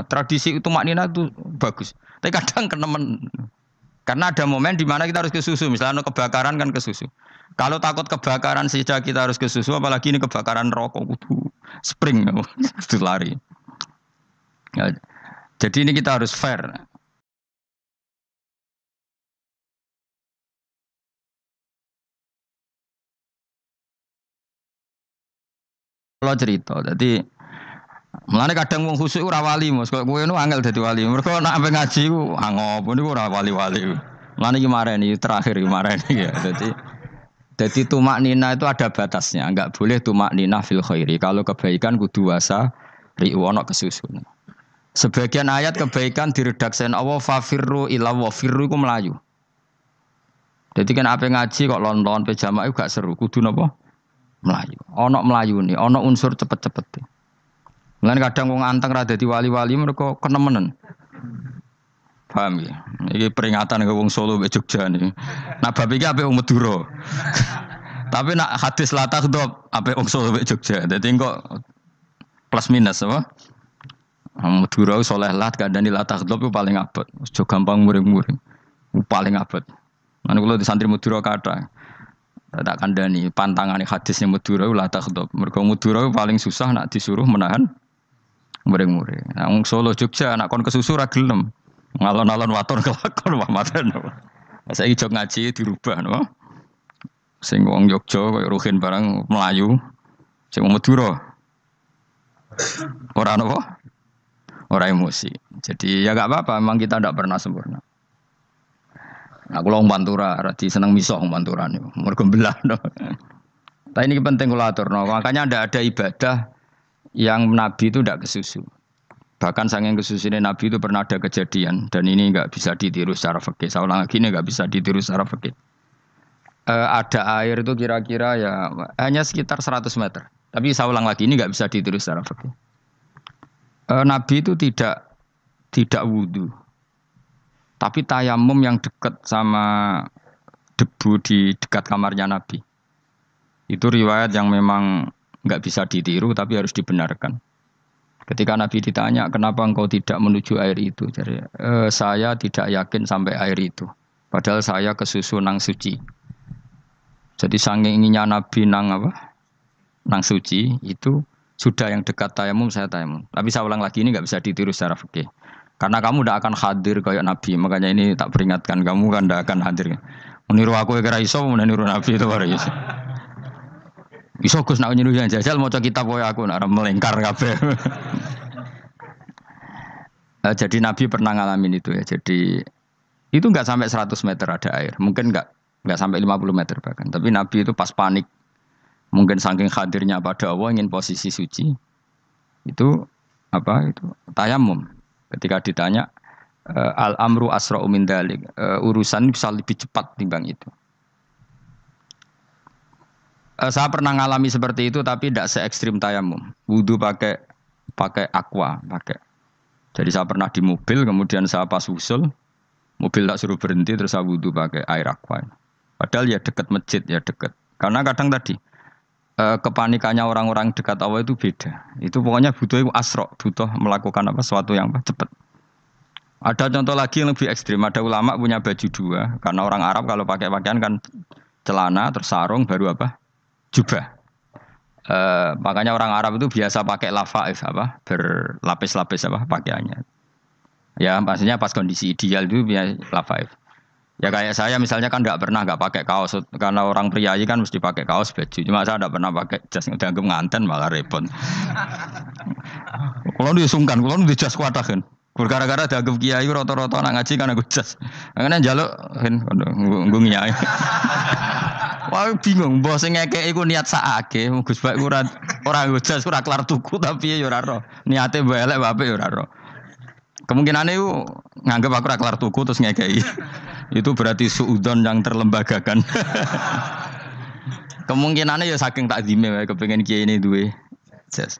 Tradisi itu maknina itu bagus. Tapi kadang kenemen. Karena ada momen di mana kita harus ke susu. Misalnya kebakaran kan ke susu. Kalau takut kebakaran saja kita harus ke susu, apalagi ini kebakaran rokok kudu spring, kudu lari. Ya, jadi ini kita harus fair. Kalau cerita, jadi mulane kadang wong khusuk ora wali, Mas. Kok kowe nu angel dadi wali. Mergo nek ampe ngaji ku angop niku ora wali-wali. Mulane iki mareni terakhir iki mareni ya. Jadi tumak nina itu ada batasnya, enggak boleh tumak nina fil khairi. Kalau kebaikan kudu wasa riwono kesusun. Sebagian ayat kebaikan diredaksen Allah fafirru ila wa firru iku melayu. Jadi kan apa ngaji kok lon-lon pe jamaah gak seru, kudu napa? Melayu. Ana melayune, ana unsur cepet-cepet. Mulane kadang wong anteng ra dadi wali-wali mereka kenemenen. Paham ya? Iki peringatan ke wong Solo mbek Jogja niki. Nah bab iki apik wong Madura. Tapi nak hadis la takhdhab apik wong Solo mbek Jogja. Dadi kok plus minus apa? Madura soleh lah kandhani la takhdhab itu paling abot. Aja gampang muring-muring. Paling abot. Lan kula di santri Madura kathah. Tak kandhani pantangane hadisnya Madura la takhdhab. Mergo Madura paling susah nak disuruh menahan muring-muring. Nah, wong Solo Jogja nak kon kesusu ra gelem. Ngalon-alon waton kelakon Muhammadan. Saiki jog ngaji dirubah no. Sing wong Jogja koyo Ruhin barang Melayu. Sing wong Madura ora napa? Ora emosi. Jadi ya enggak apa-apa, memang kita tidak pernah sempurna. Nah, kula wong Pantura ora seneng misah wong Pantura niku. Mergo belah no. Tapi ini penting kula aturno. Makanya ada ibadah yang Nabi itu tidak kesusu. Bahkan saking kesusunya Nabi itu pernah ada kejadian dan ini nggak bisa ditiru secara fikih. Saya ulang lagi ini nggak bisa ditiru secara fikih. Ada air itu kira-kira ya hanya sekitar 100 meter. Tapi saya ulang lagi ini nggak bisa ditiru secara fikih. Nabi itu tidak wudu, tapi tayamum yang dekat sama debu di dekat kamarnya Nabi. Itu riwayat yang memang nggak bisa ditiru tapi harus dibenarkan. Ketika Nabi ditanya, kenapa engkau tidak menuju air itu? Jadi, saya tidak yakin sampai air itu. Padahal saya kesusu nang suci. Jadi saking inginnya Nabi nang suci itu sudah yang dekat tayamum saya tayamum. Tapi saya ulang lagi ini nggak bisa ditiru secara fikih. Karena kamu tidak akan hadir kayak Nabi. Makanya ini tak peringatkan kamu kan tidak akan hadir. Meniru aku kira iso, meniru Nabi itu baru iso. Iso Gus nak nyuruh yang jajal maca kitab koyo aku nak melengkar kabeh. Jadi Nabi pernah ngalamin itu ya. Jadi itu enggak sampai 100 meter ada air. Mungkin enggak sampai 50 meter bahkan. Tapi Nabi itu pas panik. Mungkin saking hadirnya pada Allah ingin posisi suci. Itu itu tayamum. Ketika ditanya al-amru asra'u min dzalik. Urusan bisa lebih cepat timbang itu. Saya pernah ngalami seperti itu tapi tidak se ekstrim tayamum. Wudu pakai aqua, pakai. Jadi saya pernah di mobil, kemudian saya pas usul, mobil tak suruh berhenti terus saya wudu pakai air aqua. Padahal ya dekat masjid ya dekat. Karena kadang tadi kepanikannya orang-orang dekat Allah itu beda. Itu pokoknya butuh asro, butuh melakukan sesuatu yang cepat. Ada contoh lagi yang lebih ekstrim. Ada ulama punya baju dua. Karena orang Arab kalau pakai pakaian kan celana terus sarung baru jubah. Makanya orang Arab itu biasa pakai lafaif berlapis-lapis pakaiannya. Ya maksudnya pas kondisi ideal itu biasa lafaif. Ya kayak saya misalnya kan nggak pakai kaos karena orang priayi kan mesti pakai kaos baju. Cuma saya tidak pernah pakai jas udah nganten malah repot. Kalau disungkan, kalau di jas kuatah kan. Gara-gara dianggap kiai rata-rata nak ngaji kan aku jas. Makanya njaluk kan nggo nyai. Wah bingung, bos ngekek iku niat sakake, Gus Bak ora nggo jas ora kelar tuku tapi ya ora ro. Niate elek bape ya ora ro. Kemungkinane iku nganggep aku ora kelar tuku terus ngekeki. Itu berarti suudzon yang terlembagakan. Kemungkinannya ya saking takzime wae kepengin kiai ini duwe jas.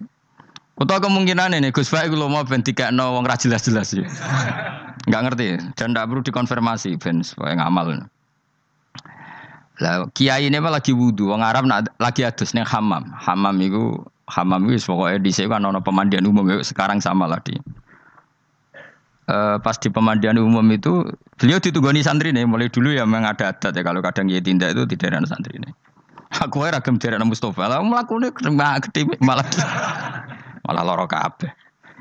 Utawa kemungkinan ini Gus Baik kalau mau ben dikekno wong ra jelas-jelas ya. Enggak ngerti dan enggak perlu dikonfirmasi ben supaya ngamal. Lah kiai ini lagi wudu, wong Arab lagi adus ning hammam. Hammam iku pokoke dhisik kan ana pemandian umum sekarang sama lah di. pas di pemandian umum itu beliau ditugani santri nih mulai dulu ya memang ada adat ya kalau kadang dia tindak itu di daerah santri nih. Aku ora ragam daerah Mustafa lah mlakune gede malah malah loro kabeh.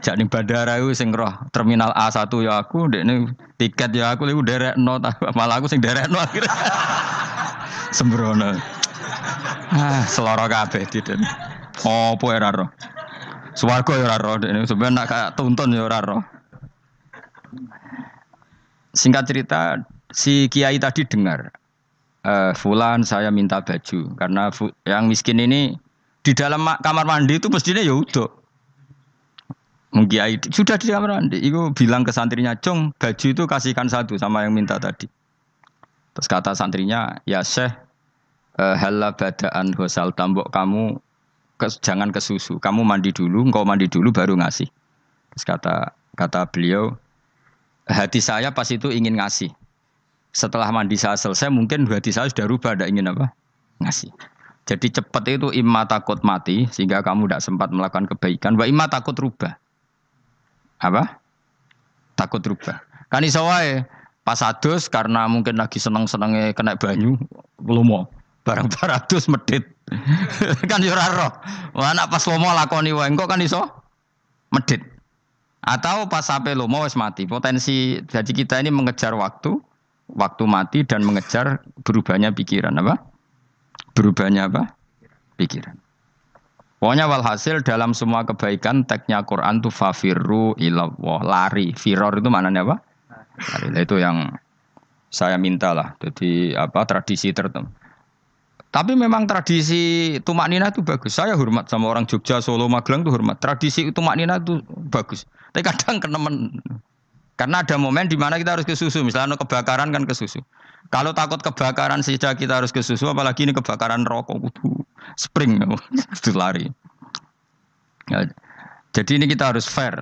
Jak ning bandara iku sing roh terminal A1 ya aku ndekne tiket ya aku iku derekno malah aku sing derekno akhirnya sembrono. Seloro kabeh diden. Opo ora roh. Swarga ya ora roh ndekne sampeyan nak kayak tuntun ya ora roh. Singkat cerita, si kiai tadi dengar, Fulan saya minta baju karena yang miskin ini di dalam kamar mandi itu mestinya ya udah. Kiai sudah di kamar mandi, itu bilang ke santrinya, Cong baju itu kasihkan satu sama yang minta tadi. Terus kata santrinya, ya Syekh, halla badaan hosal tambok kamu jangan ke susu, kamu mandi dulu, engkau mandi dulu baru ngasih. Terus kata beliau, hati saya pas itu ingin ngasih. Setelah mandi saya selesai, mungkin hati saya sudah rubah, tidak ingin apa? Ngasih. Jadi cepat itu imma takut mati, sehingga kamu tidak sempat melakukan kebaikan. Wa imma takut rubah. Apa? Takut rubah. Kan iso wae pas adus karena mungkin lagi seneng-senenge kena banyu, lomo. Barang-barang adus medit. Kan yo ora roh. Wah nek pas lomo lakoni wae engko kan iso medit. Atau pas sampai lomo wis mati. Potensi jadi kita ini mengejar waktu mati dan mengejar berubahnya pikiran apa? Berubahnya apa? Pikiran. Pokoknya walhasil dalam semua kebaikan teksnya Quran itu fafirru ilallah, lari. Firor itu maknanya apa? Lari. Itu yang saya minta lah. Jadi apa tradisi tertentu. Tapi memang tradisi tumak nina itu bagus. Saya hormat sama orang Jogja, Solo, Magelang itu hormat. Tradisi tumak nina itu bagus. Tapi kadang kenemen. Karena ada momen di mana kita harus ke susu. Misalnya kebakaran kan ke susu. Kalau takut kebakaran saja kita harus ke susu, apalagi ini kebakaran rokok, kudu spring, itu lari. Ya, jadi ini kita harus fair.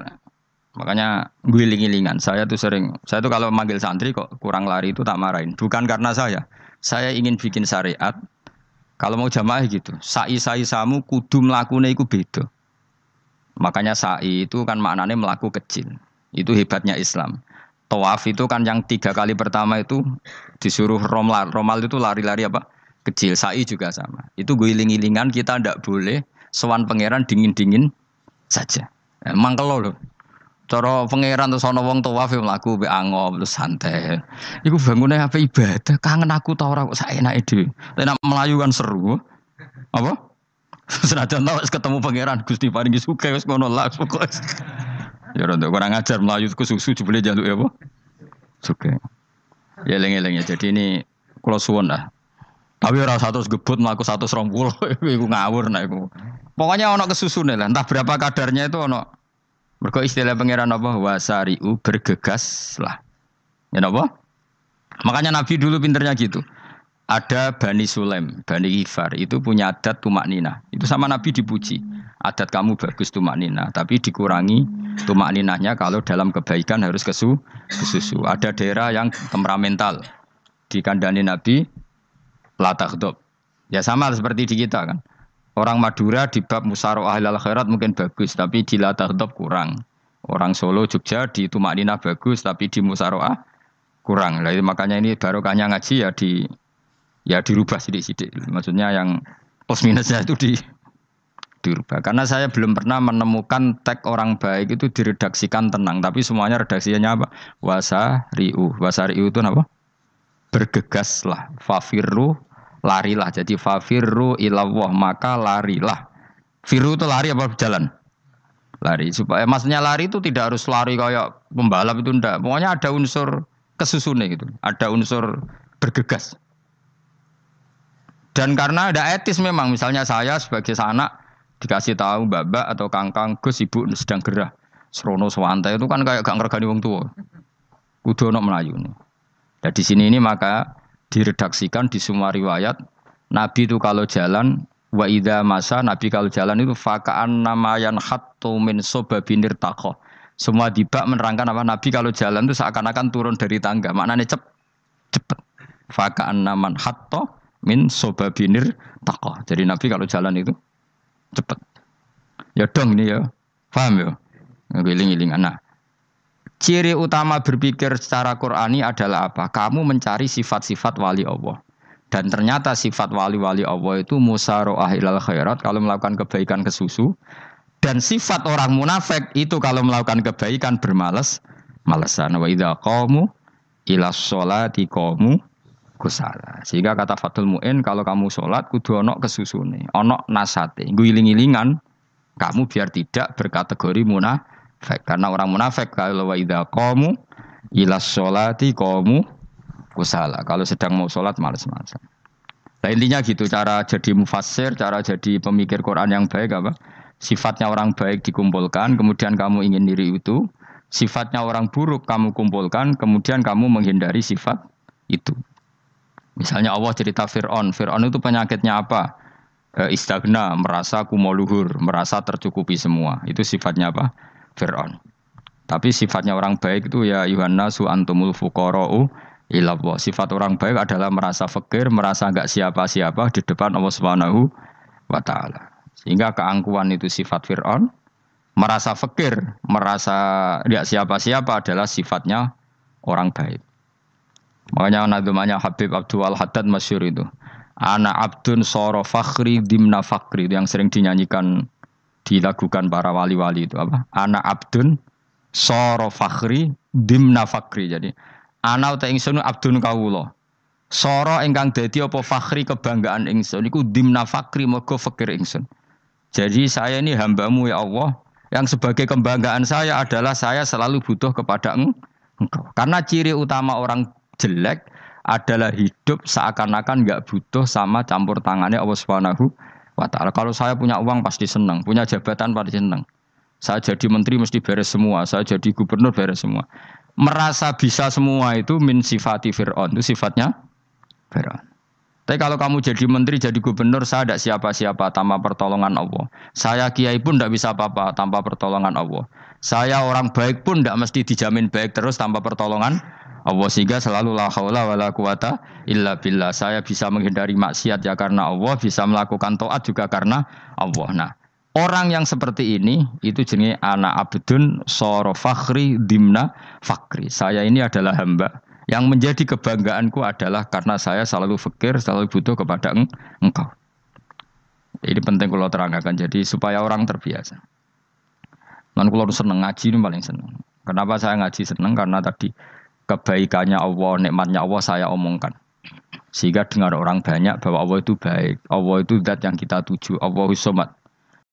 Makanya guling-gilingan. Saya tuh kalau manggil santri kok kurang lari itu tak marahin. Bukan karena saya ingin bikin syariat. Kalau mau jamaah gitu, sa'i samu kudu mlakune iku beda. Makanya sa'i itu kan maknanya melaku kecil. Itu hebatnya Islam. Tawaf itu kan yang 3 kali pertama itu disuruh romal. Romal itu lari-lari apa? Kecil. Sa'i juga sama. Itu guling-gilingan kita ndak boleh sowan pangeran dingin-dingin saja. Emang kalau loh. Cara pangeran terus ana wong tawaf mlaku mbek angop terus santai. Iku bangune apa ibadah? Kangen aku ta ora kok saenake dhewe. Tapi nek melayu kan seru. Apa? Senajan tau ketemu pangeran Gusti paringi sugih wis ngono lah pokoke. Ya ora kurang ajar melayu ke susu jebule njaluk ya apa? Sugih. Ya eling-eling ya. Jadi ini kula suwun lah. Tapi ora 100 gebut mlaku 120 iku ngawur nek iku. Pokoknya ana kesusune lah, entah berapa kadarnya itu ana. Mergo istilah pangeran apa wasari'u bergegas lah. Ya napa? Makanya Nabi dulu pinternya gitu. Ada Bani Sulaim, Bani Ghifar itu punya adat tumak nina. Itu sama Nabi dipuji. Adat kamu bagus tumak nina, tapi dikurangi tumak ninahnya kalau dalam kebaikan harus ke susu. Ada daerah yang temperamental. Dikandani Nabi la taghdab. Ya sama seperti di kita kan. Orang Madura di bab musyawarah ahlul khairat mungkin bagus, tapi di la taghdab kurang. Orang Solo, Jogja di tumak ninah bagus, tapi di musyawarah kurang. Nah, makanya ini barokahnya ngaji ya dirubah sidik-sidik. Maksudnya yang plus minusnya itu dirubah. Karena saya belum pernah menemukan tag orang baik itu diredaksikan tenang, tapi semuanya redaksinya apa? Wasari'u. Wasari'u itu apa? Bergegaslah. Fafirru, larilah. Jadi fafirru ilallah, maka larilah. Firu itu lari apa berjalan? Lari. Supaya maksudnya lari itu tidak harus lari kayak pembalap itu enggak. Pokoknya ada unsur kesusune gitu. Ada unsur bergegas. Dan karena ada etis memang, misalnya saya sebagai anak dikasih tahu mbak-mbak atau kangkang Gus ibu sedang gerah, serono sewantai itu kan kayak gak ngergani wong tua, kudu ono Melayu nih. Dan di sini ini maka diredaksikan di semua riwayat Nabi itu kalau jalan wa idza masa Nabi kalau jalan itu fakaan namayan hattu min sobabinir takoh. Semua dibak menerangkan apa Nabi kalau jalan itu seakan-akan turun dari tangga, maknanya cepet. Fakaan naman hatto min sobabinir takoh. Jadi Nabi kalau jalan itu cepat. Ya dong ini ya, paham ya? Ngiling-ngiling anak. Ciri utama berpikir secara Qur'ani adalah apa? Kamu mencari sifat-sifat wali Allah. Dan ternyata sifat wali-wali Allah itu musara'ah ilal khairat kalau melakukan kebaikan kesusu. Dan sifat orang munafik itu kalau melakukan kebaikan bermalas-malasan. Wa idza qamu ila sholati qamu kusala. Sehingga kata Fathul Mu'in kalau kamu sholat kudu ono kesusune, ono nasate. Guling-gilingan kamu biar tidak berkategori munafik. Karena orang munafik kalau wa idza qamu ila sholati qamu kusala. Kalau sedang mau sholat malas-malasan. Nah intinya gitu cara jadi mufassir, cara jadi pemikir Quran yang baik apa? Sifatnya orang baik dikumpulkan, kemudian kamu ingin diri itu. Sifatnya orang buruk kamu kumpulkan, kemudian kamu menghindari sifat itu. Misalnya Allah cerita Fir'aun. Fir'aun itu penyakitnya apa? Istagna, merasa kumoluhur, merasa tercukupi semua. Itu sifatnya apa? Fir'aun. Tapi sifatnya orang baik itu ya Yuhannasu antumul fuqara'u ilallah. Sifat orang baik adalah merasa fakir, merasa enggak siapa-siapa di depan Allah Subhanahu wa taala. Sehingga keangkuhan itu sifat Fir'aun, merasa fakir, merasa enggak siapa-siapa adalah sifatnya orang baik. Makanya nadumanya Habib Abdul Haddad masyhur itu. Ana abdun soro fakhri dimna fakri, itu yang sering dinyanyikan dilakukan para wali-wali itu apa? Ana abdun soro fakhri dimna fakri. Jadi ana uta ingsun abdun kawula. Soro ingkang dadi apa fakhri kebanggaan ingsun iku dimna fakri mergo fakir ingsun. Jadi saya ini hambamu ya Allah, yang sebagai kebanggaan saya adalah saya selalu butuh kepada engkau. Karena ciri utama orang jelek adalah hidup seakan-akan enggak butuh sama campur tangannya Allah Subhanahu wa ta'ala. Kalau saya punya uang pasti senang, punya jabatan pasti senang. Saya jadi menteri mesti beres semua, saya jadi gubernur beres semua. Merasa bisa semua itu min sifati Fir'aun, itu sifatnya Fir'aun. Tapi kalau kamu jadi menteri, jadi gubernur, saya tidak siapa-siapa tanpa pertolongan Allah. Saya kiai pun tidak bisa apa-apa tanpa pertolongan Allah. Saya orang baik pun tidak mesti dijamin baik terus tanpa pertolongan Allah, sehingga selalu la haula wala quwata illa billah. Saya bisa menghindari maksiat ya karena Allah, bisa melakukan taat juga karena Allah. Nah, orang yang seperti ini itu jenis ana abdun soro fakhri dimna fakri. Saya ini adalah hamba yang menjadi kebanggaanku adalah karena saya selalu fakir, selalu butuh kepada engkau. Ini penting kalau terangkan jadi supaya orang terbiasa. Dan kalau seneng ngaji ini paling seneng. Kenapa saya ngaji seneng? Karena tadi kebaikannya Allah, nikmatnya Allah saya omongkan. Sehingga dengar orang banyak bahwa Allah itu baik. Allah itu zat yang kita tuju. Allahus Somad.